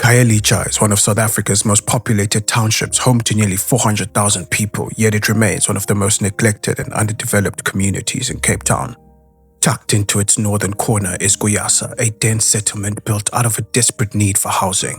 Khayelitsha is one of South Africa's most populated townships, home to nearly 400,000 people, yet it remains one of the most neglected and underdeveloped communities in Cape Town. Tucked into its northern corner is Kuyasa, a dense settlement built out of a desperate need for housing.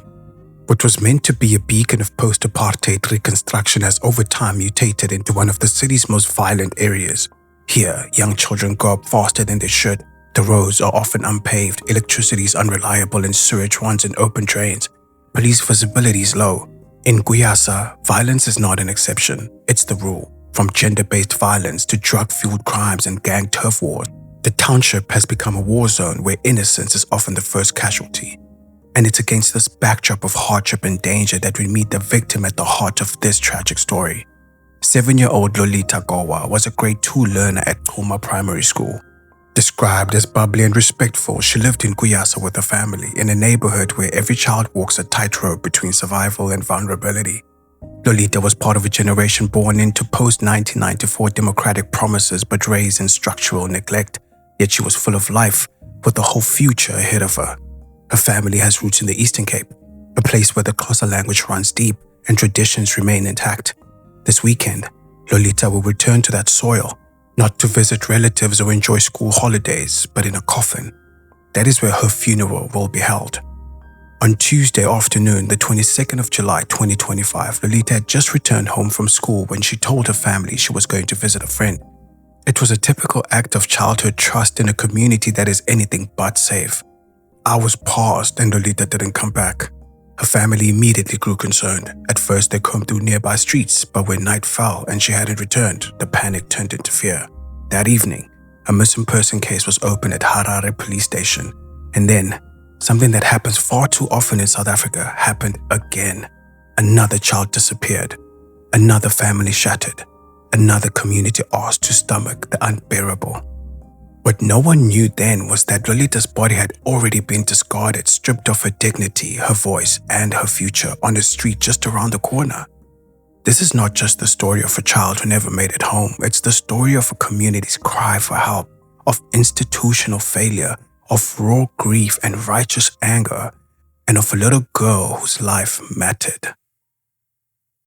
What was meant to be a beacon of post-apartheid reconstruction has over time mutated into one of the city's most violent areas. Here, young children grow up faster than they should. The roads are often unpaved, electricity is unreliable, and sewage runs in open drains. Police visibility is low. In Kuyasa, violence is not an exception, it's the rule. From gender-based violence to drug-fueled crimes and gang turf wars, the township has become a war zone where innocence is often the first casualty. And it's against this backdrop of hardship and danger that we meet the victim at the heart of this tragic story. 7-year-old Lolitha Kowa was a grade 2 learner at Odwa Primary School. Described as bubbly and respectful, she lived in Kuyasa with her family in a neighborhood where every child walks a tightrope between survival and vulnerability. Lolitha was part of a generation born into post-1994 democratic promises but raised in structural neglect, yet she was full of life, with a whole future ahead of her. Her family has roots in the Eastern Cape, a place where the Xhosa language runs deep and traditions remain intact. This weekend, Lolitha will return to that soil, not to visit relatives or enjoy school holidays, but in a coffin. That is where her funeral will be held. On Tuesday afternoon, the 22nd of July 2025, Lolitha had just returned home from school when she told her family she was going to visit a friend. It was a typical act of childhood trust in a community that is anything but safe. Hours passed and Lolitha didn't come back. Her family immediately grew concerned. At first, they combed through nearby streets, but when night fell and she hadn't returned, the panic turned into fear. That evening, a missing person case was opened at Harare police station. And then, something that happens far too often in South Africa happened again. Another child disappeared. Another family shattered. Another community asked to stomach the unbearable. What no one knew then was that Lolitha's body had already been discarded, stripped of her dignity, her voice, and her future on a street just around the corner. This is not just the story of a child who never made it home. It's the story of a community's cry for help, of institutional failure, of raw grief and righteous anger, and of a little girl whose life mattered.